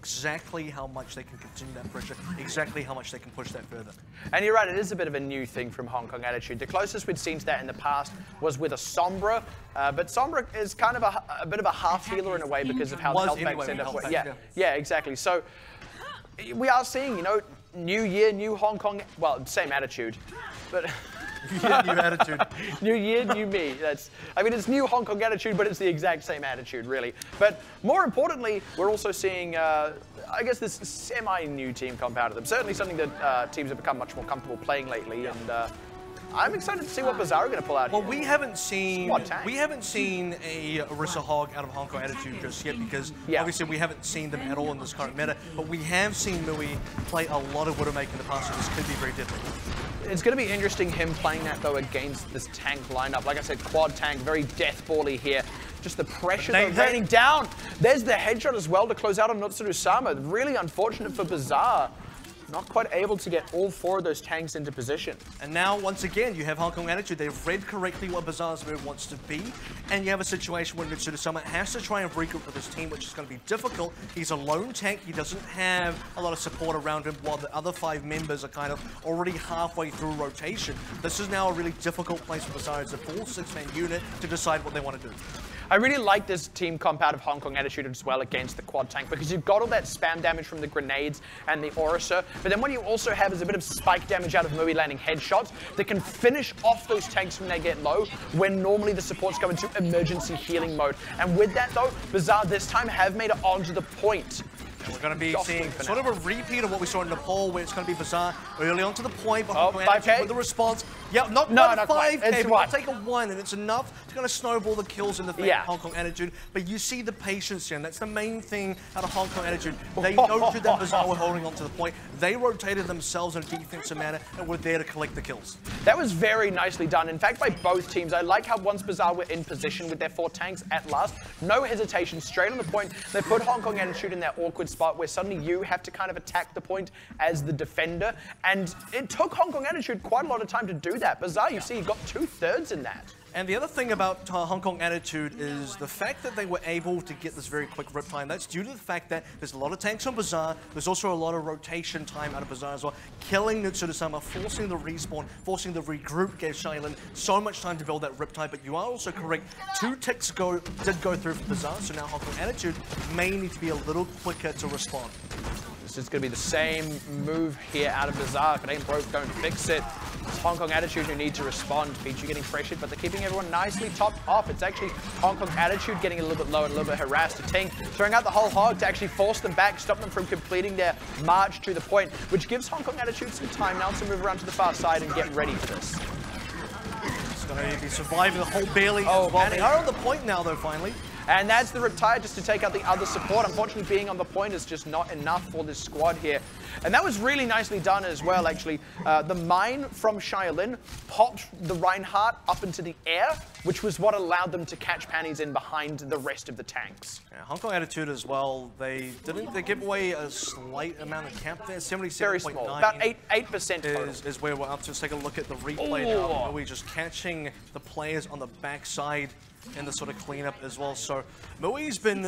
exactly how much they can continue that pressure, exactly how much they can push that further. And you're right, it is a bit of a new thing from Hong Kong Attitude. The closest we'd seen to that in the past was with a Sombra, but Sombra is kind of a bit of a half healer in a way because of how the health packs end up. Yeah, exactly. So we are seeing, you know, new year, new Hong Kong, well, same attitude, but new attitude. New year, new me. I mean, it's new Hong Kong Attitude, but it's the exact same attitude, really. But more importantly, we're also seeing, I guess, this semi-new team come out of them. Certainly something that teams have become much more comfortable playing lately, and I'm excited to see what Bazaar are going to pull out here. Well, we haven't seen a Orisa Hog out of Hong Kong Attitude just yet because obviously we haven't seen them at all in this current meta, but we have seen Mui play a lot of Widowmaker in the past, so this could be very difficult. It's going to be interesting him playing that, though, against this tank lineup. Like I said, quad tank, very deathbally here. Just the pressure raining down. There's the headshot as well to close out on Nutsuru-sama. Really unfortunate for Bazaar. Not quite able to get all 4 of those tanks into position. And now, once again, you have Hong Kong Attitude. They've read correctly what Bazaar's move wants to be, and you have a situation where Nutsuru-sama has to try and regroup with his team, which is going to be difficult. He's a lone tank. He doesn't have a lot of support around him, while the other 5 members are kind of already halfway through rotation. This is now a really difficult place for Bazaar as a full 6-man unit to decide what they want to do. I really like this team comp out of Hong Kong Attitude as well against the quad tank because you've got all that spam damage from the grenades and the Orisa, but then what you also have is a bit of spike damage out of Mui landing headshots that can finish off those tanks when they get low, when normally the supports go into emergency healing mode. And with that though, Bazaar this time have made it onto the point. We're going to be seeing sort of a repeat of what we saw in Nepal, where it's going to be Bazaar early onto the point, but 5K with the response. Yeah, not 5K, but we'll take a 1, and it's enough to kind of snowball the kills in the Hong Kong Attitude. But you see the patience here, and that's the main thing out of Hong Kong Attitude. They noted that Bazaar were holding on to the point. They rotated themselves in a defensive manner, and were there to collect the kills. That was very nicely done. In fact, by both teams. I like how once Bazaar were in position with their 4 tanks at last, no hesitation, straight on the point. They put Hong Kong Attitude in that awkward spot where suddenly you have to kind of attack the point as the defender, and it took Hong Kong Attitude quite a lot of time to do that. Bazaar, you see, got 2/3 in that. And the other thing about Hong Kong Attitude is the fact that they were able to get this very quick rip time. That's due to the fact that there's a lot of tanks on Bazaar. There's also a lot of rotation time out of Bazaar as well. Killing Nutsuru-sama, forcing the respawn, forcing the regroup gave Shailin so much time to build that rip time. But you are also correct. 2 ticks did go through for Bazaar, so now Hong Kong Attitude may need to be a little quicker to respond. This is going to be the same move here out of Bazaar. If it ain't broke, don't fix it. It's Hong Kong Attitude who need to respond. Pichu getting pressured, but they're keeping everyone nicely topped off. It's actually Hong Kong Attitude getting a little bit low and a little bit harassed. Ting throwing out the whole hog to actually force them back, stop them from completing their march to the point, which gives Hong Kong Attitude some time now to move around to the far side and get ready for this. It's going to be surviving the whole barely. Oh, well, they are on the point now, though, finally. And that's the retire just to take out the other support. Unfortunately, being on the point is just not enough for this squad here. And that was really nicely done as well, actually. The mine from Shailin popped the Reinhardt up into the air, which was what allowed them to catch panties in behind the rest of the tanks. Yeah, Hong Kong Attitude as well, they give away a slight amount of camp there, 77.9. Very small, about 8% total. Is where we're up to. Let's take a look at the replay now. We're just catching the players on the backside in the sort of cleanup as well. So Mui's been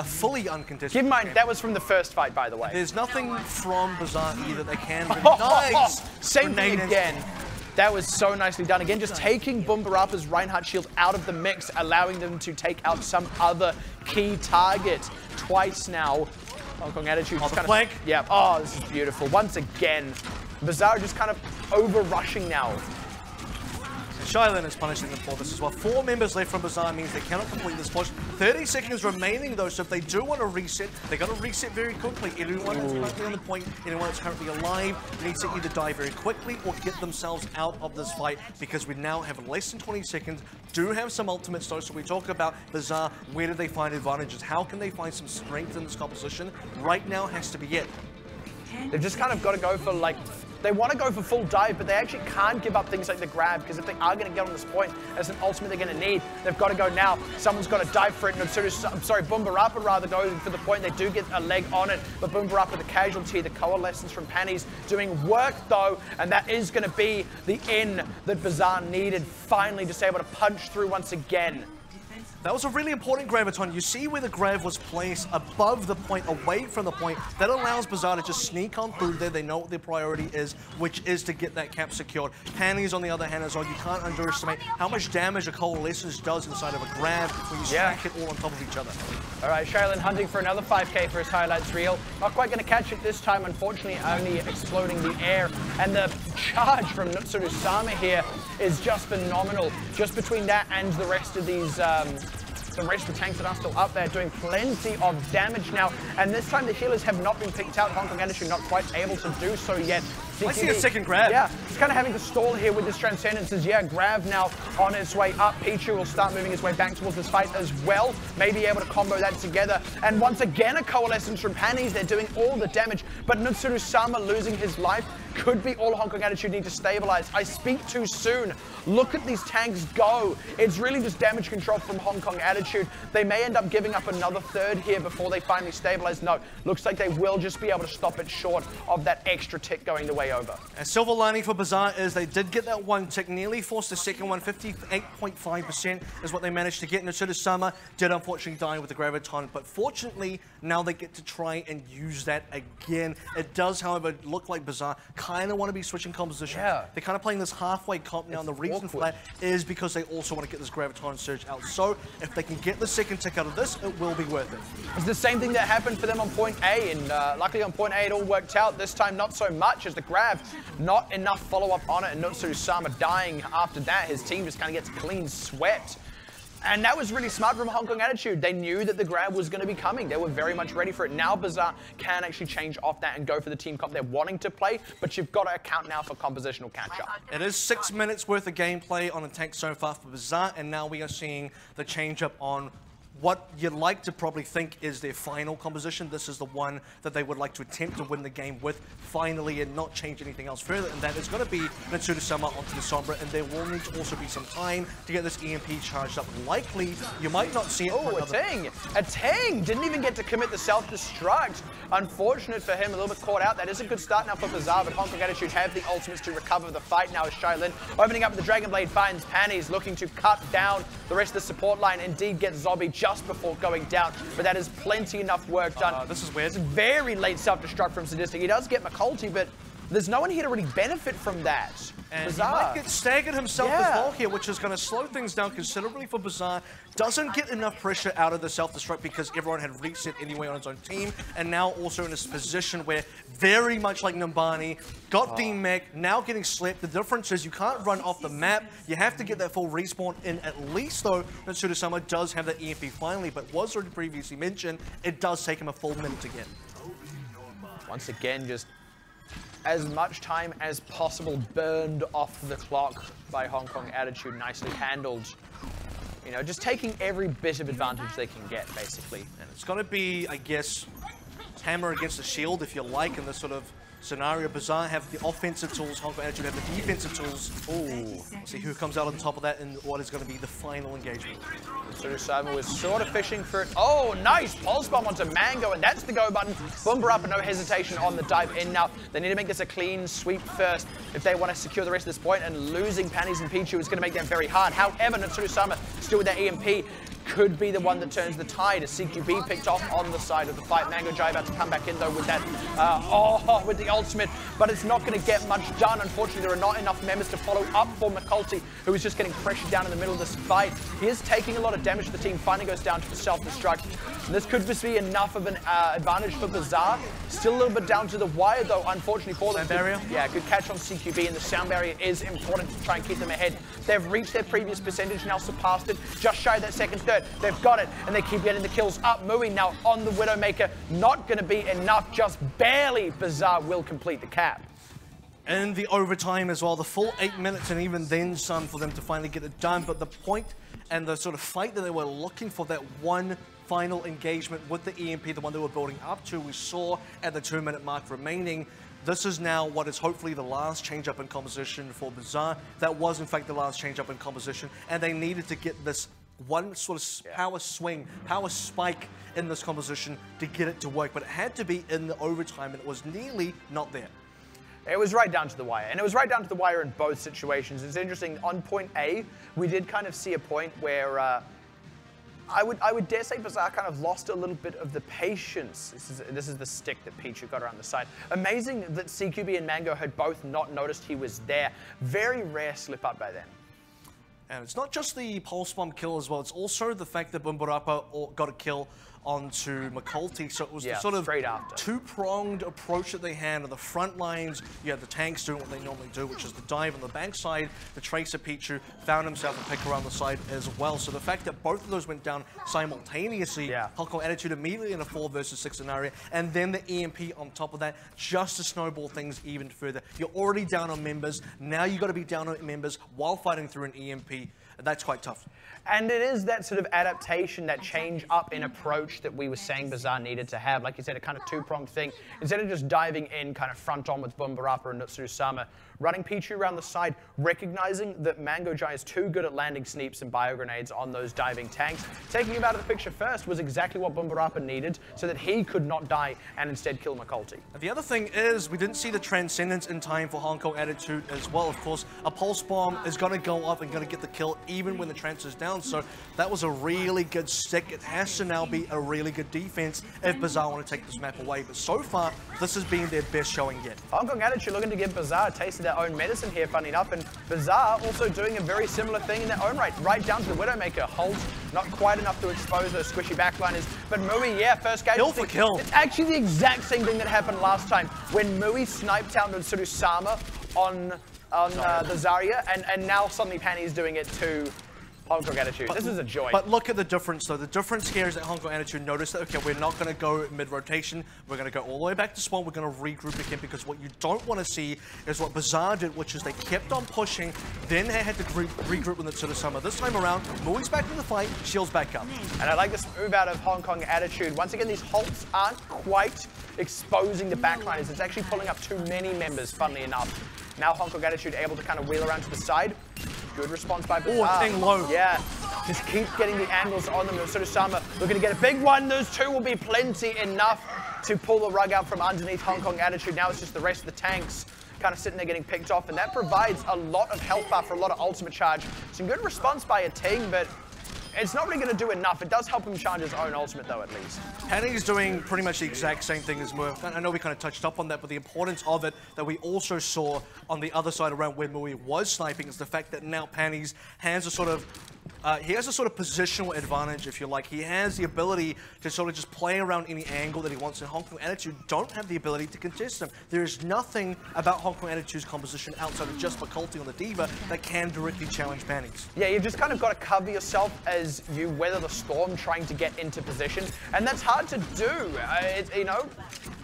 fully uncontested. Keep in mind, that was from the first fight, by the way. There's nothing from Bazaar either they can. Nice! Same thing again. That was so nicely done. Again, just taking Boombarappa's Reinhardt shield out of the mix, allowing them to take out some other key target. Twice now. Hong Kong Attitude just kind flank. Yeah. Oh, this is beautiful. Once again, Bazaar just kind of over-rushing now. Shailin is punishing them for this as well. 4 members left from Bazaar means they cannot complete this push. 30 seconds remaining though, so if they do want to reset, they're going to reset very quickly. Anyone that's currently on the point, anyone that's currently alive, needs to either die very quickly or get themselves out of this fight, because we now have less than 20 seconds, do have some ultimates though, so we talk about Bazaar, where do they find advantages? How can they find some strength in this composition? Right now has to be it. They've just kind of got to go for, like, they want to go for full dive, but they actually can't give up things like the grab, because if they are going to get on this point, as an ultimate they're going to need, they've got to go now. Someone's got to dive for it. Boombarappa rather go for the point. They do get a leg on it, but Boombarappa the casualty, the coalescence from Panties doing work though, and that is going to be the in that Bazaar needed, finally just able to punch through once again. That was a really important graviton. You see where the grav was placed above the point, away from the point. That allows Bazaar to just sneak on through there. They know what their priority is, which is to get that cap secured. Panties, on the other hand, as well, you can't underestimate how much damage a Coalescence does inside of a grav when you stack it all on top of each other. All right, Shaylin hunting for another 5K for his highlights reel. Not quite going to catch it this time, unfortunately, only exploding the air. And the charge from Nutsuru Sama here is just phenomenal. Just between that and the rest of these, the rest of the tanks that are still up there doing plenty of damage now. And this time the healers have not been picked out. Hong Kong Attitude not quite able to do so yet. I see a second grab. Yeah, he's kind of having to stall here with this Transcendences. Yeah, grab now on its way up. Pichu will start moving his way back towards this fight as well. Maybe able to combo that together. And once again, a Coalescence from Panties. They're doing all the damage. But Nutsuru Sama losing his life could be all Hong Kong Attitude need to stabilize. I speak too soon. Look at these tanks go. It's really just damage control from Hong Kong Attitude. They may end up giving up another third here before they finally stabilize. No, looks like they will just be able to stop it short of that extra tick going the way over. And silver lining for Bazaar is they did get that one tick, nearly forced the second one. 58.5% is what they managed to get. Nutsuru Sama did unfortunately die with the graviton, but fortunately now they get to try and use that again. It does, however, look like Bazaar kind of want to be switching composition. Yeah. They're kind of playing this halfway comp now, and the reason for that is because they also want to get this graviton surge out. So if they can get the second tick out of this, it will be worth it. It's the same thing that happened for them on point A, and luckily on point A it all worked out. This time not so much, as the grab, not enough follow-up on it, and Nutsuru Sama dying after that. His team just kind of gets clean swept. And that was really smart from Hong Kong Attitude. They knew that the grab was going to be coming. They were very much ready for it. Now Bazaar can actually change off that and go for the team comp they're wanting to play, but you've got to account now for compositional catch-up. It is 6 minutes worth of gameplay on the tank so far for Bazaar, and now we are seeing the change-up on what you'd like to probably think is their final composition. This is the one that they would like to attempt to win the game with finally and not change anything else further, and that is going to be Nutsuru Sama onto the Sombra, and there will need to also be some time to get this EMP charged up. Likely, you might not see it for another... A Tang! Didn't even get to commit the self-destruct. Unfortunate for him, a little bit caught out. That is a good start now for Bazaar, but Hong Kong Attitude have the ultimates to recover the fight now as Shailin opening up the Dragon Blade finds Panties, looking to cut down the rest of the support line. Indeed, get Zobby just before going down, but that is plenty enough work done. This is weird. It's a very late self-destruct from Sadistic. He does get McCulty, but there's no one here to really benefit from that. And Bazaar he might get staggered himself as well here, which is going to slow things down considerably for Bazaar. Doesn't get enough pressure out of the self-destruct because everyone had reset anyway on his own team, and now also in this position where, very much like Numbani, got the mech, now getting slept. The difference is you can't run off the map. You have to get that full respawn in at least, though Nutsuru Sama does have that EMP finally, but was already previously mentioned, it does take him a full minute to get. Once again, just as much time as possible burned off the clock by Hong Kong Attitude, nicely handled. You know, just taking every bit of advantage they can get, basically. And it's going to be, I guess, hammer against the shield, if you like, in this sort of scenario. Bazaar have the offensive tools, Hong Kong Attitude have the defensive tools. Ooh, let's see who comes out on top of that in what is going to be the final engagement. Nutsuru Sama was sort of fishing for it. Oh, nice pulse bomb onto Mango, and that's the go button. Boomber up and no hesitation on the dive in now. They need to make this a clean sweep first if they want to secure the rest of this point, and losing Panties and Pichu is going to make that very hard. However, Nutsuru Sama still with that EMP could be the one that turns the tide as CQB picked off on the side of the fight. Mango Jai about to come back in though with that, with the ultimate, but it's not going to get much done. Unfortunately, there are not enough members to follow up for McCulty, who is just getting pressured down in the middle of this fight. He is taking a lot of damage to the team, finally goes down to the self-destruct. This could just be enough of an advantage for Bazaar. Still a little bit down to the wire though, unfortunately for them. Sound barrier? Yeah, good catch on CQB, and the sound barrier is important to try and keep them ahead. They've reached their previous percentage, now surpassed it, just shy of that second third. They've got it, and they keep getting the kills up. Mooing now on the Widowmaker. Not going to be enough, just barely. Bazaar will complete the cap. And the overtime as well, the full 8 minutes and even then some for them to finally get it done. But the point and the sort of fight that they were looking for, that one final engagement with the EMP, the one they were building up to, we saw at the 2 minute mark remaining. This is now what is hopefully the last change-up in composition for Bazaar. That was in fact the last change-up in composition, and they needed to get this one sort of power swing, power spike in this composition to get it to work, but it had to be in the overtime, and it was nearly not there. It was right down to the wire, and it was right down to the wire in both situations. It's interesting, on point A, we did kind of see a point where I would dare say Bazaar kind of lost a little bit of the patience. This is the stick that Pichu got around the side. Amazing that CQB and Mango had both not noticed he was there. Very rare slip up by them. And it's not just the pulse bomb kill as well, it's also the fact that Bumbarapa got a kill onto McCulty, so it was the sort of two-pronged approach that they had on the front lines. You had the tanks doing what they normally do, which is the dive on the backside. The Tracer Pichu found himself a pick around the side as well. So the fact that both of those went down simultaneously, Hong Kong Attitude immediately in a 4 versus 6 scenario, and then the EMP on top of that, just to snowball things even further. You're already down on members, now you got to be down on members while fighting through an EMP. That's quite tough. And it is that sort of adaptation, that change up in approach that we were saying Bazaar needed to have. Like you said, a kind of two-pronged thing. Instead of just diving in kind of front on with Bumbarapa and Nutsuru-sama, running Pichu around the side, recognizing that Mango Jai is too good at landing sneeps and bio grenades on those diving tanks. Taking him out of the picture first was exactly what Bumbarapa needed so that he could not die and instead kill McCulty. The other thing is we didn't see the transcendence in time for Hong Kong Attitude as well. Of course, a pulse bomb is going to go up and going to get the kill even when the trance is down. So that was a really good stick. It has to now be a really good defense if Bazaar want to take this map away. But so far, this has been their best showing yet. Hong Kong Attitude looking to give Bazaar a taste of their own medicine here, funny enough, and Bazaar also doing a very similar thing in their own right down to the Widowmaker. Hold, not quite enough to expose those squishy backliners, but Mui, first game. Kill for kill. It's actually the exact same thing that happened last time when Mui sniped out Nutsuru-sama on the Zarya, and now suddenly Panny is doing it to Hong Kong Attitude. This is a joy. But look at the difference, though. The difference here is that Hong Kong Attitude noticed that, okay, we're not going to go mid-rotation. We're going to go all the way back to spawn. We're going to regroup again, because what you don't want to see is what Bazaar did, which is they kept on pushing, then they had to regroup with Nutsuru-sama. This time around, Mui's back in the fight, Shield's back up. And I like this move out of Hong Kong Attitude. Once again, these halts aren't quite exposing the backliners. It's actually pulling up too many members, funnily enough. Now Hong Kong Attitude able to kind of wheel around to the side. Good response by Bazaar. Oh, staying low. Yeah, just keep getting the angles on them. Nutsuru-sama looking to get a big one. Those two will be plenty enough to pull the rug out from underneath Hong Kong Attitude. Now it's just the rest of the tanks kind of sitting there getting picked off, and that provides a lot of health buff for a lot of ultimate charge. Some good response by a Ting, but it's not really going to do enough. It does help him charge his own ultimate, though, at least. Panny's doing pretty much the exact same thing as Mui. I know we kind of touched up on that, but the importance of it that we also saw on the other side around where Mui was sniping is the fact that now Panny's has a sort of positional advantage, if you like. He has the ability to sort of just play around any angle that he wants, and Hong Kong Attitude don't have the ability to contest him. There is nothing about Hong Kong Attitude's composition outside of just McCulty on the Diva that can directly challenge Panny's. Yeah, you've just kind of got to cover yourself as you weather the storm trying to get into position, and that's hard to do. You know,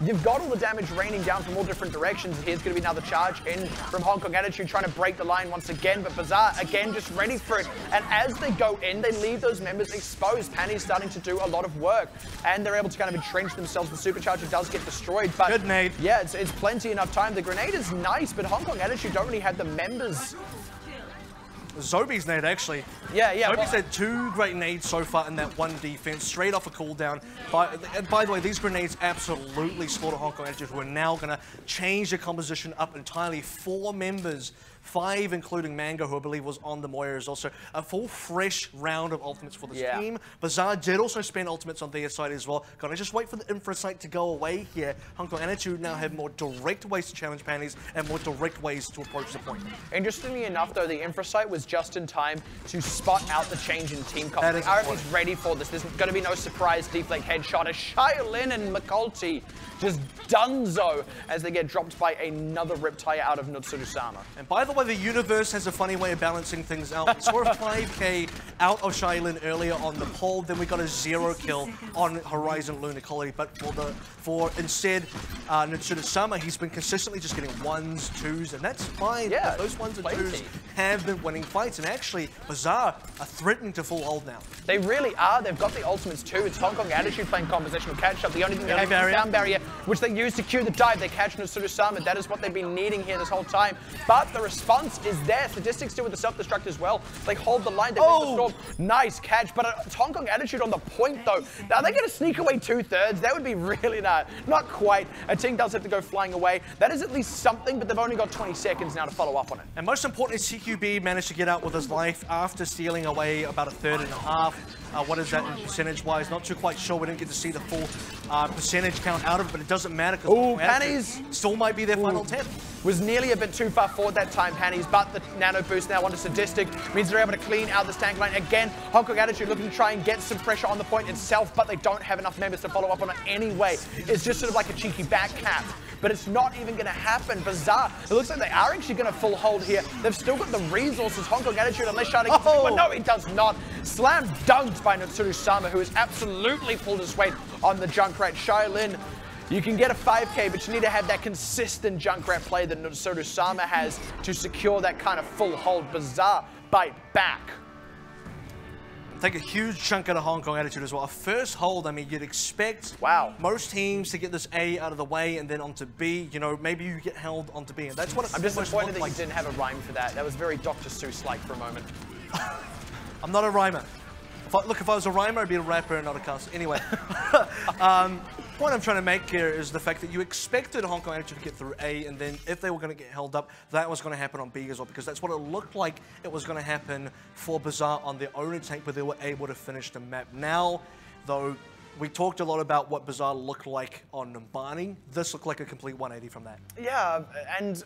you've got all the damage raining down from all different directions. Here's going to be another charge in from Hong Kong Attitude trying to break the line once again, but Bazaar again just ready for it, and as they go in, they leave those members exposed. Panny's starting to do a lot of work, and they're able to kind of entrench themselves. The supercharger does get destroyed, but good nade. Yeah, it's plenty enough time. The grenade is nice, but Hong Kong Attitude don't really have the members. Zobi's nade, actually. Yeah. Zobi's had 2 great nades so far in that one defense, straight off a cooldown. And by the way, these grenades absolutely slaughter Hong Kong Attitude, who are now going to change the composition up entirely. 4 members, 5 including Mango, who I believe was on the Moira, is also a full fresh round of ultimates for this team. Bazaar did also spend ultimates on their side as well. Gotta just wait for the infra sight to go away here. Hong Kong Attitude now have more direct ways to challenge Panties and more direct ways to approach the point. Interestingly enough, though, the infra sight was just in time to spot out the change in team comp. RM's ready for this. There's going to be no surprise deflect headshot. A Shaolin and McCulty just dunzo as they get dropped by another Riptire out of Nutsuru-sama. And by the way, the universe has a funny way of balancing things out. We saw a 5k out of Shailin earlier on the poll, then we got a 0 kill on Horizon Lunar Colony, but for instead Nutsuru-sama, he's been consistently just getting 1s, 2s, and that's fine. Yeah, those 1s and 2s have been winning fights, and actually Bazaar are threatening to full hold now. They really are. They've got the ultimates too. It's Hong Kong Attitude playing compositional catch-up. The only thing they have is down barrier, which they use to cue the dive. They catch Nutsuru-sama. That is what they've been needing here this whole time. But the response is there. Statistics do with the self-destruct as well. They hold the line. They win the storm. Nice catch. But it's Hong Kong Attitude on the point, though. Are they going to sneak away 2/3? That would be really not quite. A team does have to go flying away. That is at least something, but they've only got 20 seconds now to follow up on it. And most importantly, CQB managed to get out with his life after stealing away about a 1/3 and a half. What is that percentage-wise? Not too quite sure. We didn't get to see the full percentage count out of it, but it doesn't matter because Panties still might be their final 10. Was nearly a bit too far forward that time, Panties, but the nano boost now onto Sadistic means they're able to clean out this tank line. Again, Hong Kong Attitude looking to try and get some pressure on the point itself, but they don't have enough members to follow up on it anyway. It's just sort of like a cheeky back cap, but it's not even going to happen. Bazaar, it looks like they are actually going to full hold here. They've still got the resources, Hong Kong Attitude, unless Sharding gets it. But no, he does not. Slam dunked by Natsuru Sama, who has absolutely pulled his weight on the Junkrat. Shailin, you can get a 5k, but you need to have that consistent Junkrat play that Natsuru Sama has to secure that kind of full hold. Bazaar bite back. Take a huge chunk out of Hong Kong Attitude as well. A first hold, I mean, you'd expect most teams to get this A out of the way and then onto B. You know, maybe you get held onto B, and that's what it's I'm disappointed that you didn't have a rhyme for that. That was very Dr. Seuss-like for a moment. I'm not a rhymer. If I was a rhymer, I'd be a rapper and not a cuss. Anyway, point I'm trying to make here is the fact that you expected Hong Kong Attitude to get through A, and then if they were going to get held up, that was going to happen on B as well, because that's what it looked like it was going to happen for Bazaar on their own tank, but they were able to finish the map. Now, though, we talked a lot about what Bazaar looked like on Numbani. This looked like a complete 180 from that. Yeah, and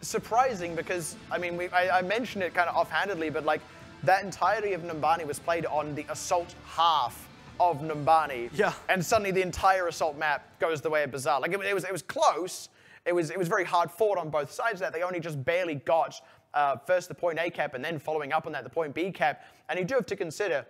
surprising because, I mean, I mentioned it kind of offhandedly, but like, that entirety of Numbani was played on the assault half of Numbani. Yeah. And suddenly the entire assault map goes the way of Bazaar. Like it was close. It was very hard fought on both sides of that. They only just barely got first the point A cap and then following up on that the point B cap. And you do have to consider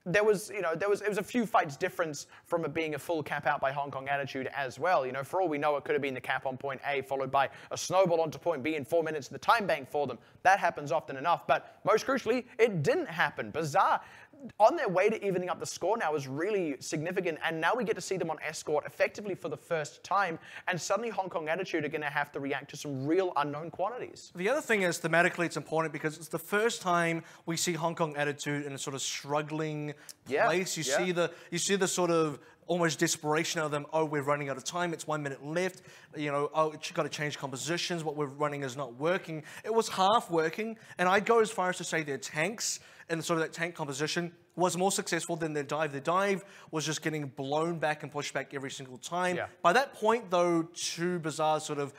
it was a few fights difference from it being a full cap out by Hong Kong Attitude as well. You know, for all we know, it could have been the cap on point A followed by a snowball onto point B in 4 minutes of the time bank for them. That happens often enough, but most crucially, it didn't happen. Bazaar, on their way to evening up the score now, is really significant, and now we get to see them on escort effectively for the first time, and suddenly Hong Kong Attitude are going to have to react to some real unknown quantities. The other thing is, thematically, it's important because it's the first time we see Hong Kong Attitude in a sort of struggling place. You see the sort of almost desperation out of them. Oh, we're running out of time. It's 1 minute left. You know, oh, it's got to change compositions. What we're running is not working. It was half working, and I'd go as far as to say their tanks and sort of that tank composition was more successful than their dive. Their dive was just getting blown back and pushed back every single time. Yeah. By that point, though, to Bazaar's sort of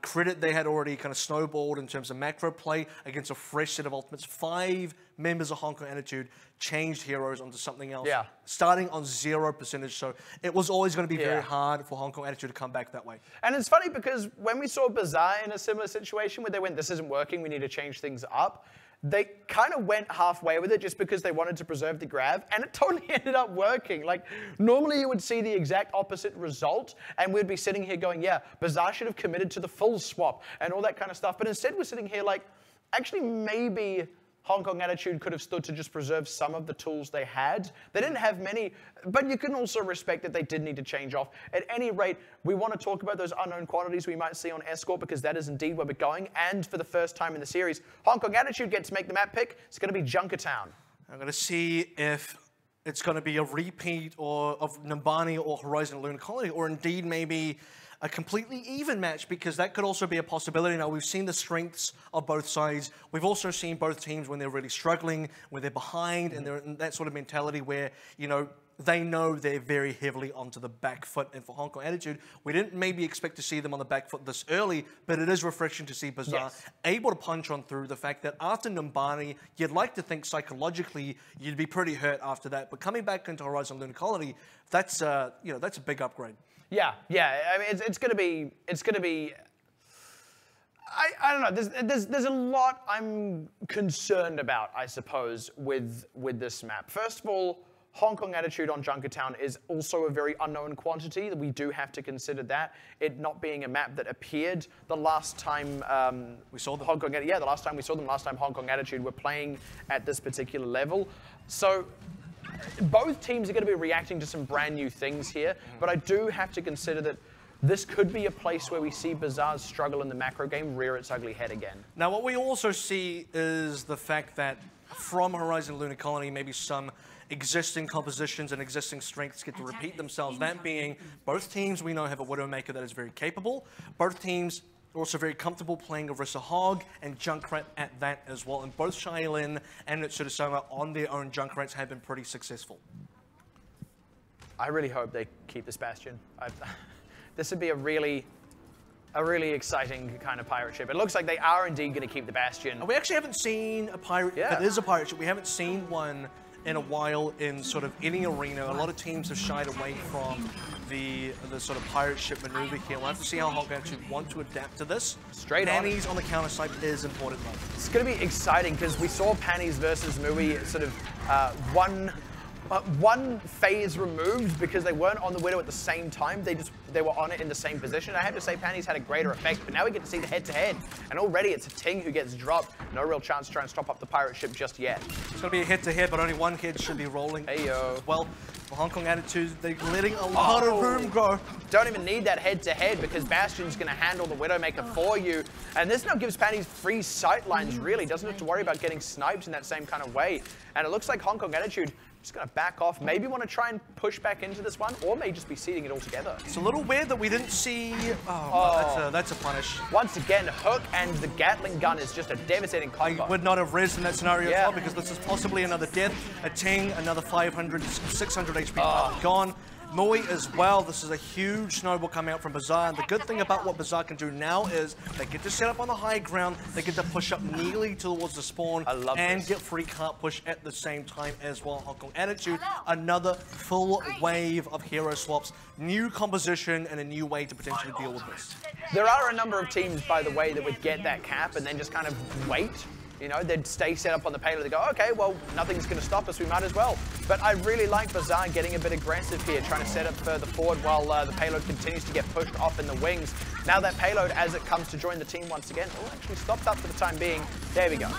credit, they had already kind of snowballed in terms of macro play against a fresh set of ultimates. 5 members of Hong Kong Attitude changed heroes onto something else, starting on 0%. So it was always going to be very hard for Hong Kong Attitude to come back that way. And it's funny because when we saw Bazaar in a similar situation where they went, this isn't working, we need to change things up, they kind of went halfway with it just because they wanted to preserve the grab, and it totally ended up working. Like, normally you would see the exact opposite result, and we'd be sitting here going, yeah, Bazaar should have committed to the full swap and all that kind of stuff. But instead we're sitting here like, actually maybe Hong Kong Attitude could have stood to just preserve some of the tools they had. They didn't have many, but you can also respect that they did need to change off. At any rate, we want to talk about those unknown quantities we might see on escort, because that is indeed where we're going. And for the first time in the series, Hong Kong Attitude gets to make the map pick. It's going to be Junkertown. I'm going to see if it's going to be a repeat of Numbani or Horizon Lunar Colony, or indeed maybe a completely even match, because that could also be a possibility. Now, we've seen the strengths of both sides. We've also seen both teams when they're really struggling, when they're behind, and they're in that sort of mentality where, you know they're very heavily onto the back foot. And for Hong Kong Attitude, we didn't maybe expect to see them on the back foot this early, but it is refreshing to see Bazaar able to punch on through. The fact that after Numbani, you'd like to think psychologically you'd be pretty hurt after that, but coming back into Horizon Lunar Colony, that's that's a big upgrade. Yeah. I mean, it's going to be. I don't know. There's a lot I'm concerned about, I suppose, with this map. First of all, Hong Kong Attitude on Junkertown is also a very unknown quantity. We do have to consider that. It not being a map that appeared the last time we saw the the last time we saw them, last time Hong Kong Attitude were playing at this particular level. So both teams are going to be reacting to some brand new things here, but I do have to consider that this could be a place where we see Bazaar's struggle in the macro game rear its ugly head again. Now, what we also see is the fact that from Horizon Lunar Colony, maybe some existing compositions and existing strengths get to repeat themselves. That being, both teams we know have a Widowmaker that is very capable. Both teams They're also very comfortable playing Orisa Hog and Junkrat at that as well. And both Shaolin and Tsurusama on their own Junkrats have been pretty successful. I really hope they keep this Bastion. This would be a really exciting kind of pirate ship. It looks like they are indeed going to keep the Bastion. And we actually haven't seen a pirate, if it is a pirate ship, we haven't seen one in a while in sort of any arena. A lot of teams have shied away from the sort of pirate ship maneuver here. We'll have to see how Honk actually want to adapt to this. Straight Panties on the counter side is important though. It's going to be exciting because we saw Panties versus Mui sort of one phase removed because they weren't on the Widow at the same time. They were on it in the same position. I have to say Panties had a greater effect, but now we get to see the head-to-head. And already it's a Ting who gets dropped. No real chance to try and stop up the pirate ship just yet. It's going to be a head-to-head, but only one head should be rolling. Hey-yo. Well, for Hong Kong Attitude, they're letting a lot of room go. Don't even need that head-to-head because Bastion's going to handle the Widowmaker for you. And this now gives Panties free sight lines, really. Doesn't have to worry about getting sniped in that same kind of way. And it looks like Hong Kong Attitude just going to back off, maybe want to try and push back into this one, or may just be seeding it all together. It's a little weird that we didn't see... Oh, that's a punish. Once again, Hook and the Gatling gun is just a devastating combo. I would not have rezzed in that scenario as well, because this is possibly another death, a Ting, another 500, 600 HP gone. Mui as well. This is a huge snowball coming out from Bazaar. And the good thing about what Bazaar can do now is they get to set up on the high ground. They get to push up nearly towards the spawn and get free cart push at the same time as well. Hong Kong Attitude, another full wave of hero swaps, new composition, and a new way to potentially deal with this. There are a number of teams, by the way, that would get that cap and then just kind of wait. You know, they'd stay set up on the payload. They go, okay, well, nothing's going to stop us. We might as well. But I really like Bazaar getting a bit aggressive here, trying to set up further forward while the payload continues to get pushed off in the wings. Now that payload, as it comes to join the team once again, actually stopped up for the time being. There we go.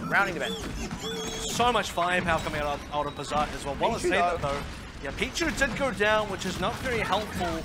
Rounding the bend. So much firepower coming out of Bazaar as well. Well, say that though. Yeah, Pichu did go down, which is not very helpful.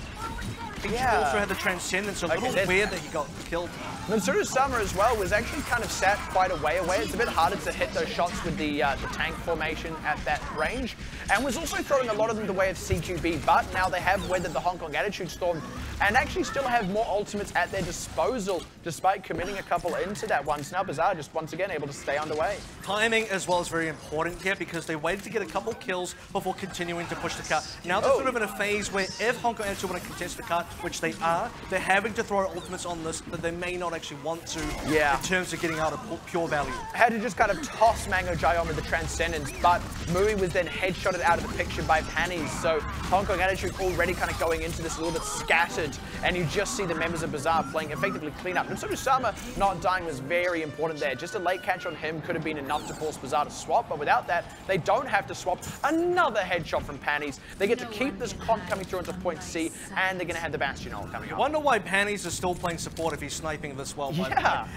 Pichu also had the Transcendence, so a little weird that he got killed. Tsurusama as well was actually kind of sat quite a way away. It's a bit harder to hit those shots with the tank formation at that range. And was also throwing a lot of them the way of CQB, but now they have weathered the Hong Kong Attitude Storm and actually still have more ultimates at their disposal, despite committing a couple into that one. So now Bazaar just once again able to stay underway. Timing as well is very important here because they waited to get a couple kills before continuing to push the cart. Now they're sort of in a phase where if Hong Kong Attitude want to contest the cart, which they are, they're having to throw ultimates on this that they may not actually want to in terms of getting out of pure value. Had to just kind of toss Mango Gion with the Transcendence, but Mui was then headshotted out of the picture by Panties. So Hong Kong Attitude already kind of going into this a little bit scattered, and you just see the members of Bazaar playing effectively clean up. And Tsurusama not dying was very important there. Just a late catch on him could have been enough to force Bazaar to swap, but without that, they don't have to swap. Another headshot from Panties. They get to keep this comp coming through into point C, and they're going to have the Bastion ult coming up. I wonder why Panties is still playing support if he's sniping this well.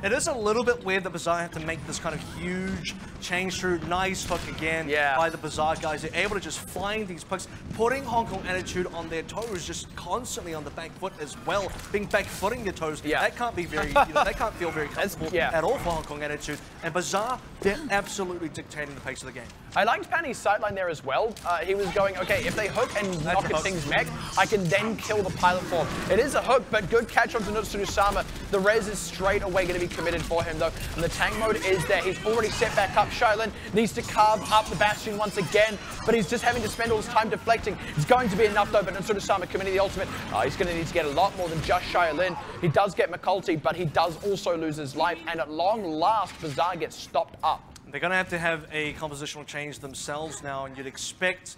It is a little bit weird that Bazaar have to make this kind of huge change through. Nice hook again by the Bazaar guys. They're able to just find these picks, putting Hong Kong Attitude on their toes, just constantly on the back foot as well, being back footing their toes. That can't be very, that can't feel very comfortable at all for Hong Kong Attitude. And Bazaar, they're absolutely dictating the pace of the game. I liked Panny's sightline there as well. He was going, okay, if they hook and knock at Thing's mech, I can then kill the pilot form. It is a hook, but good catch onto Tsurusama. The res is straight away going to be committed for him though. And the tank mode is there. He's already set back up. Shaolin needs to carve up the Bastion once again, but he's just having to spend all his time deflecting. It's going to be enough though, but Tsurusama committing the ultimate. He's going to need to get a lot more than just Shaolin. He does get McCulty, but he does also lose his life. And at long last, Bazaar gets stopped up. They're going to have a compositional change themselves now, and you'd expect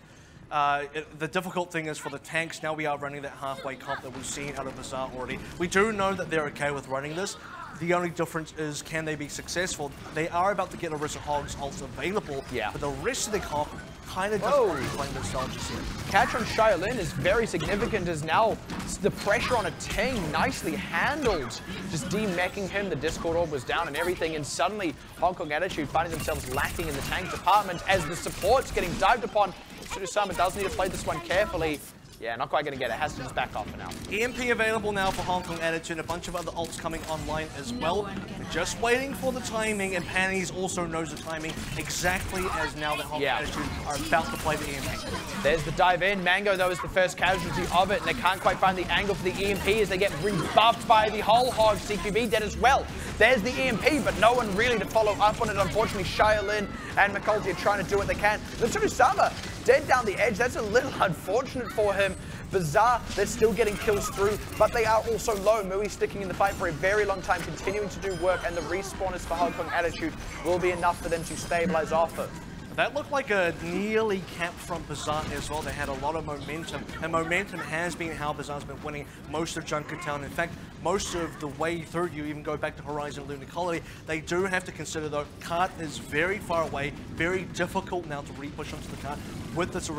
the difficult thing is for the tanks. Now we are running that halfway comp that we've seen out of Bazaar already. We do know that they're okay with running this. The only difference is, can they be successful? They are about to get Orisa Hog's ults available, but the rest of the comp kind of doesn't really play themselves just yet. Catch on Shaolin is very significant as now the pressure on a Ting nicely handled. Just demeching him, the Discord orb was down and everything, and suddenly Hong Kong Attitude finding themselves lacking in the tank department as the support's getting dived upon. Tsurusama does need to play this one carefully. Yeah, not quite going to get it. Has to just back off for now. EMP available now for Hong Kong Attitude, a bunch of other ults coming online as well. They're just waiting for the timing, and Panties also knows the timing exactly as now that Hong Kong Attitude are about to play the EMP. There's the dive in. Mango, though, is the first casualty of it, and they can't quite find the angle for the EMP as they get rebuffed by the whole hog. CQB dead as well. There's the EMP, but no one really to follow up on it. Unfortunately, Xiaolin and McCulty are trying to do what they can. Tsunosama dead down the edge. That's a little unfortunate for him. Bazaar, they're still getting kills through, but they are also low. Mui sticking in the fight for a very long time, continuing to do work, and the respawners for Hong Kong Attitude will be enough for them to stabilize off it. That looked like a nearly cap from Bazaar as well. They had a lot of momentum, and momentum has been how Bazaar's been winning most of Junkertown. In fact, most of the way through, you even go back to Horizon Lunar Colony, they do have to consider, though, cart is very far away, very difficult now to re-push onto the cart. With this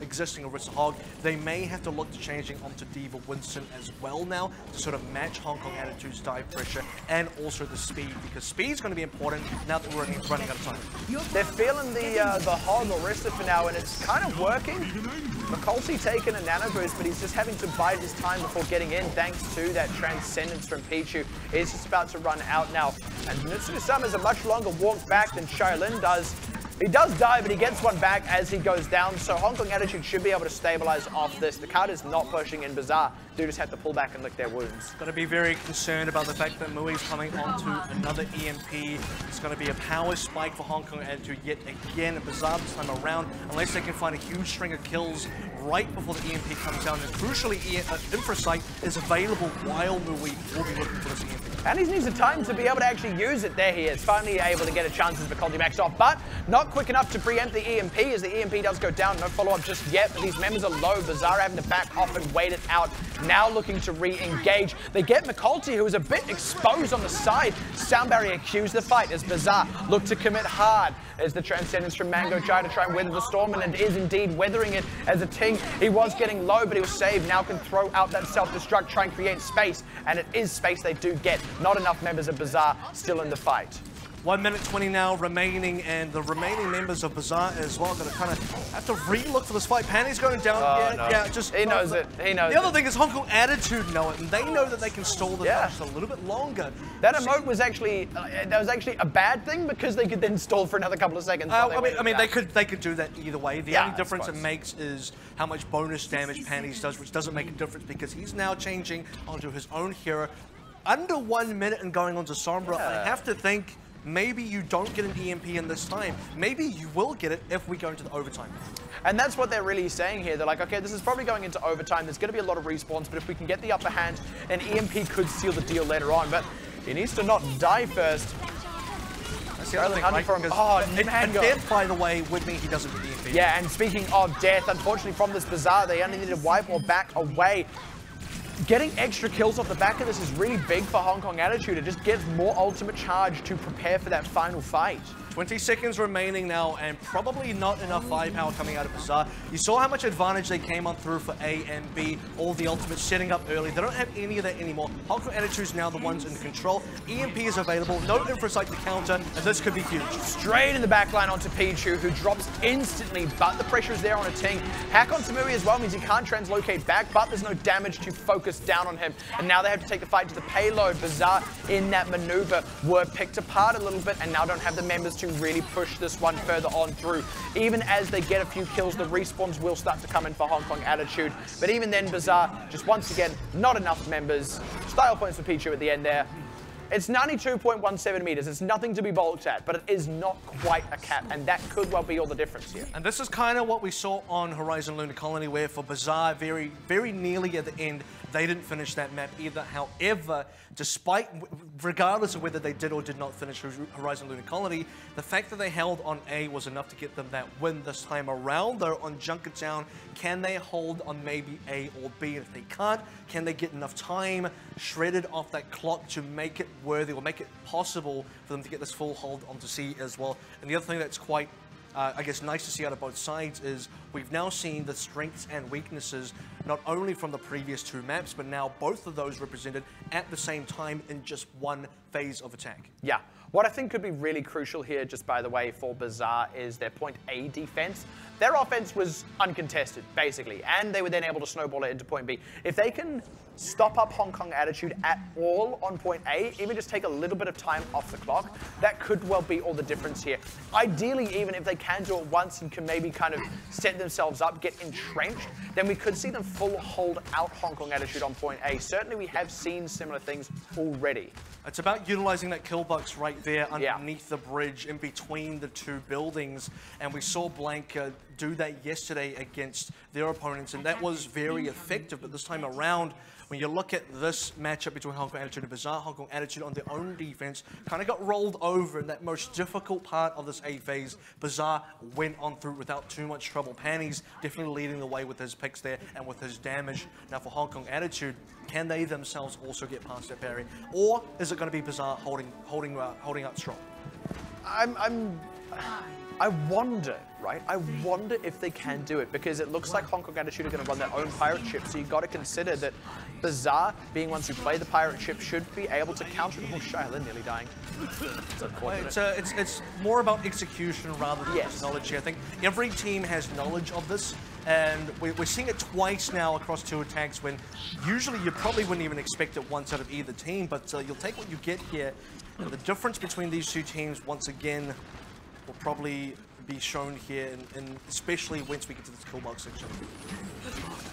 existing Orisa Hog, they may have to look to changing onto Diva Winston as well now to sort of match Hong Kong Attitude's dive pressure and also the speed, because speed's going to be important now that we're running out of time. They're feeling the Hog Orisa for now, and it's kind of working. McCulty taking a nano boost, but he's just having to bide his time before getting in, thanks to that Transcendence from Pichu. It's just about to run out now, and Tsunosama has a much longer walk back than Xiaolin does. He does die, but he gets one back as he goes down, so Hong Kong Attitude should be able to stabilize off this. The card is not pushing in Bazaar. Do just have to pull back and lick their wounds. Got to be very concerned about the fact that Mui's coming onto another EMP. It's going to be a power spike for Hong Kong Attitude yet again. Bazaar this time around, unless they can find a huge string of kills right before the EMP comes down. And crucially, Infrasight is available while Mui will be looking for this EMP. And he needs the time to be able to actually use it. There he is, finally able to get a chance as McCulty backs off, but not quick enough to preempt the EMP as the EMP does go down. No follow-up just yet, but these members are low. Bazaar having to back off and wait it out. Now looking to re-engage. They get McCulty, who is a bit exposed on the side. Sound Barrier cues the fight as Bazaar look to commit hard as the Transcendence from Mango try and weather the storm, and it is indeed weathering it as a Ting. He was getting low, but he was saved. Now can throw out that self-destruct, try and create space, and it is space they do get. Not enough members of Bazaar still in the fight. 1 minute 20 now remaining, and the remaining members of Bazaar as well are going to kind of have to re-look for this fight. Panty's going down. He knows it. He knows The other thing is Hong Kong Attitude know it, and they know that they can stall the match a little bit longer. That emote was actually a bad thing because they could then stall for another couple of seconds. I mean, they could do that either way. The only difference it makes is how much bonus damage Panties does, which doesn't make a difference because he's now changing onto his own hero. Under 1 minute and going on to Sombra, I have to think maybe you don't get an EMP in this time. Maybe you will get it if we go into the overtime. And that's what they're really saying here. They're like, okay, this is probably going into overtime. There's going to be a lot of respawns, but if we can get the upper hand, an EMP could seal the deal later on. But he needs to not die first. That's the other thing, right? Mango. Death, by the way, would mean he doesn't get the EMP. Yeah, and speaking of death, unfortunately from this Bazaar, they only need to wipe or back away. Getting extra kills off the back of this is really big for Hong Kong Attitude. It just gives more ultimate charge to prepare for that final fight. 20 seconds remaining now, and probably not enough firepower coming out of Bazaar. You saw how much advantage they came on through for A and B, all the ultimates setting up early. They don't have any of that anymore. Hong Kong Attitude's now the ones in control. EMP is available, no Infrasight to counter, and this could be huge. Straight in the backline onto Pichu, who drops instantly, but the pressure is there on a Ting. Hack on Mui as well means he can't translocate back, but there's no damage to focus down on him. And now they have to take the fight to the payload. Bazaar in that maneuver were picked apart a little bit and now don't have the members to really push this one further on through. Even as they get a few kills, the respawns will start to come in for Hong Kong Attitude. But even then, Bazaar, just once again, not enough members. Style points for Pichu at the end there. It's 92.17 meters. It's nothing to be balked at, but it is not quite a cap, and that could well be all the difference here. And this is kind of what we saw on Horizon Lunar Colony, where for Bazaar, very, very nearly at the end, they didn't finish that map either. However, regardless of whether they did or did not finish Horizon Lunar Colony, the fact that they held on A was enough to get them that win this time around. Though on Junkertown, can they hold on maybe A or B? And if they can't, can they get enough time shredded off that clock to make it worthy or make it possible for them to get this full hold onto C as well? And the other thing that's quite I guess nice to see out of both sides is we've now seen the strengths and weaknesses not only from the previous 2 maps, but now both of those represented at the same time in just one phase of attack. Yeah. What I think could be really crucial here, just by the way, for Bazaar is their point A defense. Their offense was uncontested, basically, and they were then able to snowball it into point B. If they can stop up Hong Kong attitude at all on point A, even just take a little bit of time off the clock, that could well be all the difference here. Ideally, even if they can do it once and can maybe kind of set themselves up, get entrenched, then we could see them full hold out Hong Kong attitude on point A. Certainly, we have seen similar things already. It's about utilizing that kill box right there underneath the bridge in between the 2 buildings. And we saw Blank do that yesterday against their opponents, and that was very effective. But this time around, when you look at this matchup between Hong Kong Attitude and Bazaar, Hong Kong Attitude on their own defense kind of got rolled over in that most difficult part of this A phase. Bazaar went on through without too much trouble. Panny's definitely leading the way with his picks there and with his damage. Now for Hong Kong Attitude, can they themselves also get past that parry? Or is it going to be Bazaar holding up strong? I wonder, right? I wonder if they can do it, because it looks like Hong Kong Attitude are going to run their own pirate ship, so you've got to consider that Bazaar, being ones who play the pirate ship, should be able to counter. Oh, Shaolin nearly dying. It's more about execution rather than just knowledge here. I think every team has knowledge of this, and we're seeing it twice now across 2 attacks when usually you probably wouldn't even expect it once out of either team, but you'll take what you get here. And the difference between these 2 teams, once again, will probably be shown here, and especially once we get to this kill box section.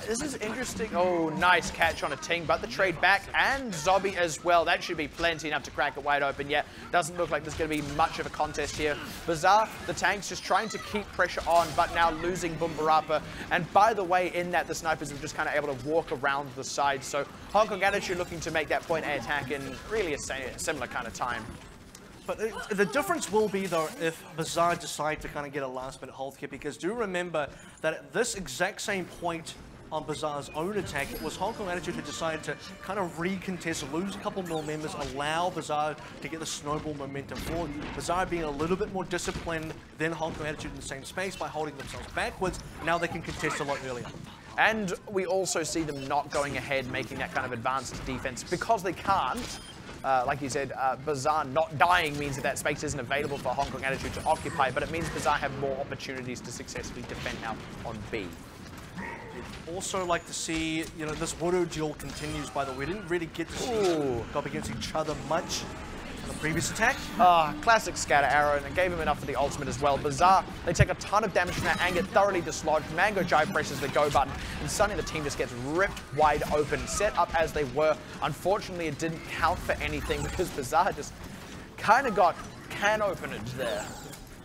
This is interesting. Oh, nice catch on a ting, but the trade back and Zobby as well. That should be plenty enough to crack it wide open. Yeah, doesn't look like there's going to be much of a contest here. Bazaar, the tanks just trying to keep pressure on, but now losing Boombarappa. And by the way, in that, the snipers are just kind of able to walk around the side. So Hong Kong Attitude looking to make that point A attack in really a similar kind of time. But the difference will be, though, if Bazaar decide to kind of get a last-minute hold here, because do remember that at this exact same point on Bazaar's own attack, it was Hong Kong Attitude who decided to kind of recontest, lose a couple more members, allow Bazaar to get the snowball momentum forward. Bazaar being a little bit more disciplined than Hong Kong Attitude in the same space by holding themselves backwards. Now they can contest a lot earlier. And we also see them not going ahead, making that kind of advanced defense, because they can't. Like you said, Bazaar not dying means that space isn't available for Hong Kong Attitude to occupy, but it means Bazaar have more opportunities to successfully defend out on B. Also like to see, you know, this Woodoo duel continues, by the way. We didn't really get to see them go up against each other much in the previous attack. Classic scatter arrow, and it gave him enough for the ultimate as well. Bazaar, they take a ton of damage from that and get thoroughly dislodged. Mango Jive presses the go button, and suddenly the team just gets ripped wide open, set up as they were. Unfortunately, it didn't count for anything because Bazaar just kind of got can openage there.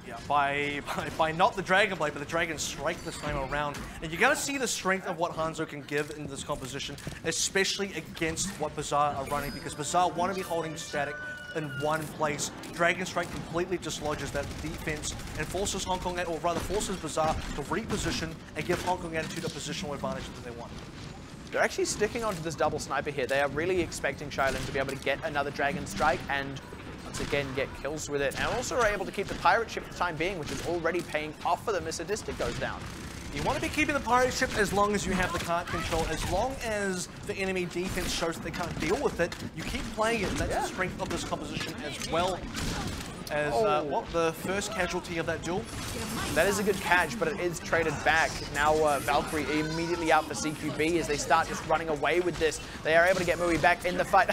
Yeah, by not the Dragon Blade, but the Dragon Strike this time around. And you got to see the strength of what Hanzo can give in this composition, especially against what Bazaar are running, because Bazaar want to be holding static in one place. Dragon Strike completely dislodges that defense and forces Hong Kong, or rather forces Bazaar to reposition and give Hong Kong Attitude a positional advantage that they want. They're actually sticking onto this double sniper here. They are really expecting Shaolin to be able to get another Dragon Strike and once again get kills with it, and also are able to keep the pirate ship for the time being, which is already paying off for them as Sadistic goes down. You want to be keeping the pirate ship as long as you have the card control. As long as the enemy defense shows that they can't deal with it, you keep playing it. That's the strength of this composition as well. As the first casualty of that duel. That is a good catch, but it is traded back. Now Valkyrie immediately out for CQB as they start just running away with this. They are able to get Mui back in the fight.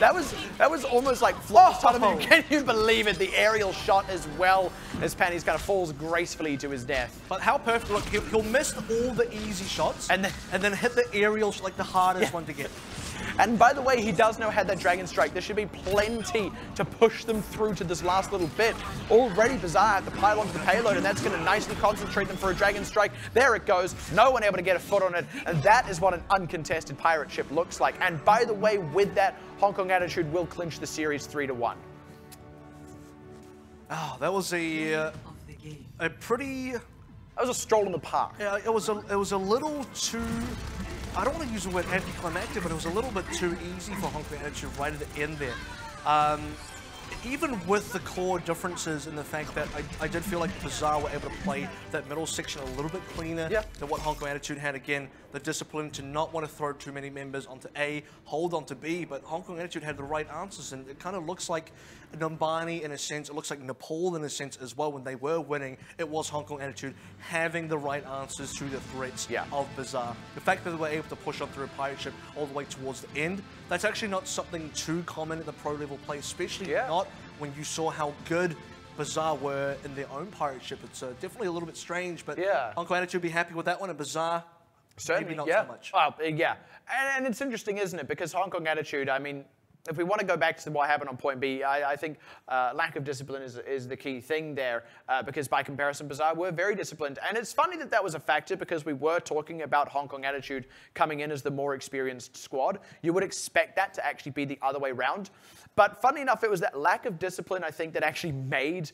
that was almost like flawless timing. Can you believe it? The aerial shot as well as Panties kind of falls gracefully to his death. But how perfect! Look, he'll miss all the easy shots and then hit the aerial like the hardest one to get. And by the way, he does know how that Dragon Strike. There should be plenty to push them through to this last little bit. Already Bazaar at the pylon to the payload, and that's going to nicely concentrate them for a Dragon Strike. There it goes. No one able to get a foot on it, and that is what an uncontested pirate ship looks like. And by the way, with that, Hong Kong Attitude will clinch the series 3-1. Oh, that was a pretty... That was a stroll in the park. Yeah, it was a little too... I don't want to use the word anticlimactic, but it was a little bit too easy for Hong Kong Attitude right at the end there. even with the core differences in the fact that I did feel like Bazaar were able to play that middle section a little bit cleaner than what Hong Kong Attitude had. Again, the discipline to not want to throw too many members onto A, hold onto B, but Hong Kong Attitude had the right answers, and it kind of looks like Numbani in a sense, it looks like Nepal in a sense as well. When they were winning, it was Hong Kong Attitude having the right answers to the threats of Bazaar. The fact that they were able to push on through a pirate ship all the way towards the end, that's actually not something too common in the pro level play, especially not when you saw how good Bazaar were in their own pirate ship. It's definitely a little bit strange, but Hong Kong Attitude would be happy with that one, and Bazaar, certainly maybe not so much. Well, and it's interesting, isn't it? Because Hong Kong Attitude, I mean, if we want to go back to what happened on point B, I think lack of discipline is the key thing there, because by comparison, Bazaar were very disciplined. And it's funny that that was a factor, because we were talking about Hong Kong Attitude coming in as the more experienced squad. You would expect that to actually be the other way around. But funny enough, it was that lack of discipline, I think, that actually made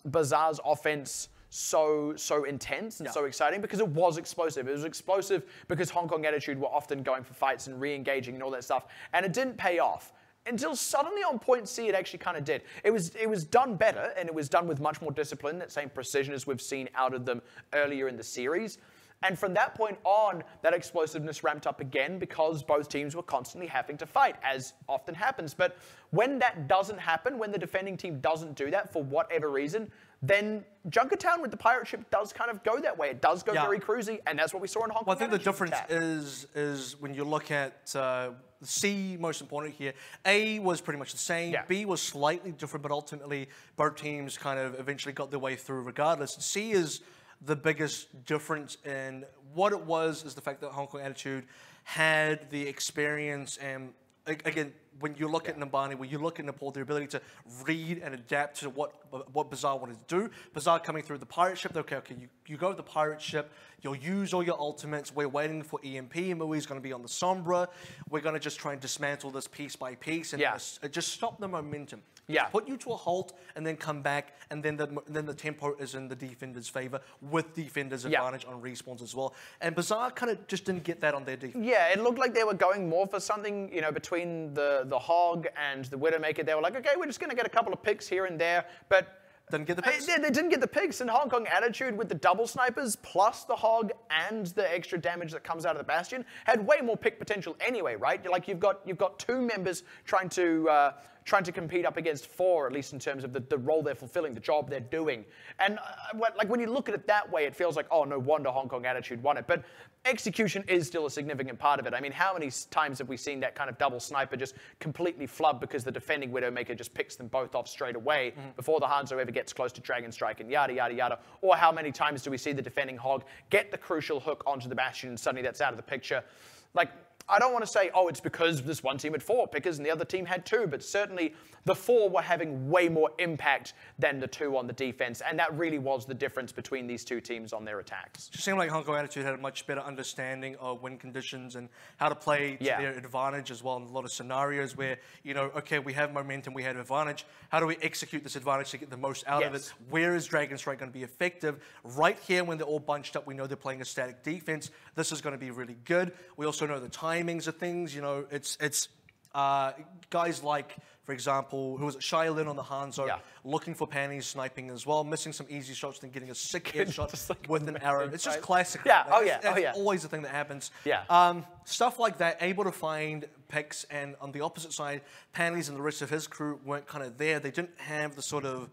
Bazaar's offense so intense and so exciting, because it was explosive. It was explosive because Hong Kong Attitude were often going for fights and re-engaging and all that stuff, and it didn't pay off until suddenly on point C it actually kind of did. It was done better, and it was done with much more discipline, that same precision as we've seen out of them earlier in the series. And from that point on, that explosiveness ramped up again, because both teams were constantly having to fight, as often happens. But when that doesn't happen, when the defending team doesn't do that for whatever reason, then Junkertown with the pirate ship does kind of go that way. It does go very cruisy, and that's what we saw in Hong Kong. Well, I think the difference is when you look at C, most important here, A was pretty much the same, B was slightly different, but ultimately both teams kind of eventually got their way through regardless. C is the biggest difference in what it was is the fact that Hong Kong Attitude had the experience, and again, when you look at Numbani, when you look at Nepal, their ability to read and adapt to what Bazaar wanted to do. Bazaar coming through the pirate ship, okay, you go with the pirate ship, you'll use all your ultimates, we're waiting for EMP, Mui's going to be on the Sombra, we're going to just try and dismantle this piece by piece, and just stop the momentum. Put you to a halt, and then come back, and then the tempo is in the defender's favor, with defender's advantage on respawns as well. And Bazaar kind of just didn't get that on their defense. Yeah, it looked like they were going more for something, you know, between the Hog and the Widowmaker. They were like, okay, we're just going to get a couple of picks here and there, but didn't get the picks. They didn't get the picks, and Hong Kong Attitude with the double snipers plus the Hog and the extra damage that comes out of the Bastion had way more pick potential anyway, right? Like you've got two members trying to compete up against four, at least in terms of the role they're fulfilling, the job they're doing. And like when you look at it that way, it feels like, oh, no wonder Hong Kong Attitude won it. But execution is still a significant part of it. I mean, how many times have we seen that kind of double sniper just completely flub because the defending Widowmaker just picks them both off straight away before the Hanzo ever gets close to Dragon Strike, and yada, yada, yada. Or how many times do we see the defending Hog get the crucial hook onto the Bastion and suddenly that's out of the picture? Like, I don't want to say, oh, it's because this one team had 4 pickers and the other team had 2, but certainly the 4 were having way more impact than the 2 on the defense, and that really was the difference between these two teams on their attacks. It just seemed like Hong Kong Attitude had a much better understanding of win conditions and how to play to their advantage as well in a lot of scenarios where, you know, okay, we have momentum, we have advantage. How do we execute this advantage to get the most out of it? Where is Dragon Strike going to be effective? Right here, when they're all bunched up, we know they're playing a static defense. This is going to be really good. We also know the timings of things. You know, it's guys like, for example, who was it, Shailin on the Hanzo, looking for panties, sniping as well, missing some easy shots, then getting a sick headshot like with an arrow. It's just classic. That's always the thing that happens. Stuff like that, able to find picks, and on the opposite side, Panties and the rest of his crew weren't kind of there. They didn't have the sort of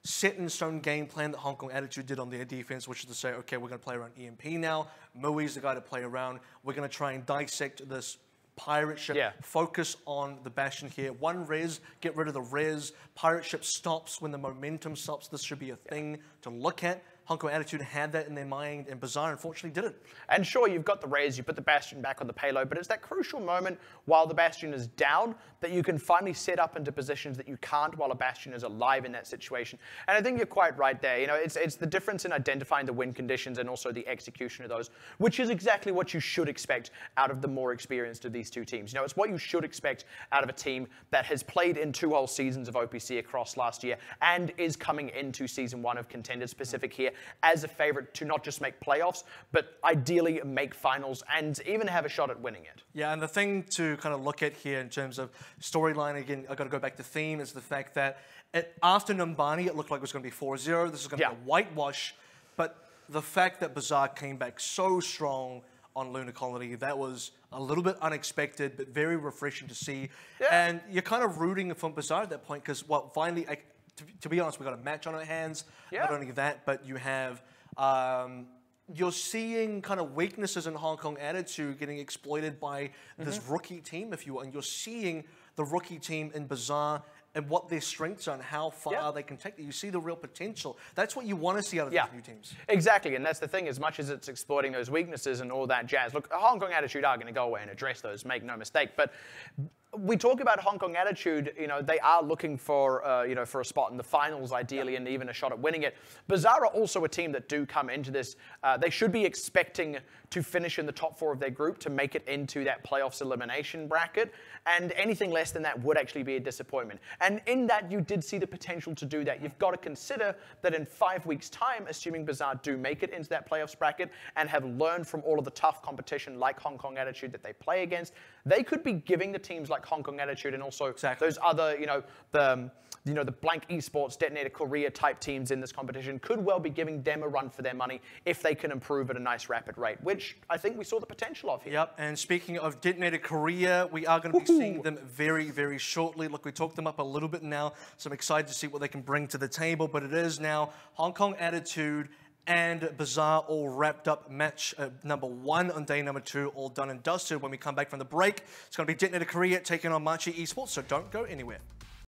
set-in-stone game plan that Hong Kong Attitude did on their defense, which is to say, okay, we're going to play around EMP now. Mui's the guy to play around. We're going to try and dissect this pirate ship, focus on the Bastion here. One res, get rid of the res. Pirate ship stops when the momentum stops. This should be a thing to look at. Hong Kong Attitude had that in their mind, and Bazaar unfortunately didn't. And sure, you've got the res, you put the Bastion back on the payload, but it's that crucial moment while the Bastion is down that you can finally set up into positions that you can't while a Bastion is alive in that situation. And I think you're quite right there. You know, it's the difference in identifying the win conditions and also the execution of those, which is exactly what you should expect out of the more experienced of these two teams. You know, it's what you should expect out of a team that has played in 2 whole seasons of OPC across last year and is coming into Season 1 of Contenders Pacific here, as a favorite to not just make playoffs, but ideally make finals and even have a shot at winning it. Yeah, and the thing to kind of look at here in terms of storyline, again, I've got to go back to theme, is the fact that after Numbani, it looked like it was going to be 4-0. This is going to be a whitewash. But the fact that Bazaar came back so strong on Lunar Colony, that was a little bit unexpected, but very refreshing to see. Yeah. And you're kind of rooting for Bazaar at that point because, well, finally, to be honest, we've got a match on our hands. Yeah. Not only that, but you have... you're seeing kind of weaknesses in Hong Kong Attitude getting exploited by this rookie team, if you will. And you're seeing the rookie team in Bazaar and what their strengths are and how far they can take it. You see the real potential. That's what you want to see out of these new teams. Exactly, and that's the thing. As much as it's exploiting those weaknesses and all that jazz, look, Hong Kong Attitude are going to go away and address those, make no mistake. But we talk about Hong Kong Attitude, they are looking for, for a spot in the finals, ideally, and even a shot at winning it. Bazaar are also a team that do come into this. They should be expecting to finish in the top 4 of their group to make it into that playoffs elimination bracket, and anything less than that would actually be a disappointment. And in that, you did see the potential to do that. You've got to consider that in 5 weeks' time, assuming Bazaar do make it into that playoffs bracket and have learned from all of the tough competition like Hong Kong Attitude that they play against, they could be giving the teams like Hong Kong Attitude and also those other, the Blank Esports, Detonator Korea type teams in this competition could well be giving them a run for their money if they can improve at a nice rapid rate, which I think we saw the potential of here. Yep, and speaking of Detonator Korea, we are going to be seeing them very, very shortly. Look, we talked them up a little bit now, so I'm excited to see what they can bring to the table, but it is now Hong Kong Attitude and Bazaar all wrapped up. Match number 1 on day number 2, all done and dusted. When we come back from the break, it's going to be Detonator Korea taking on Marchi Esports, so don't go anywhere.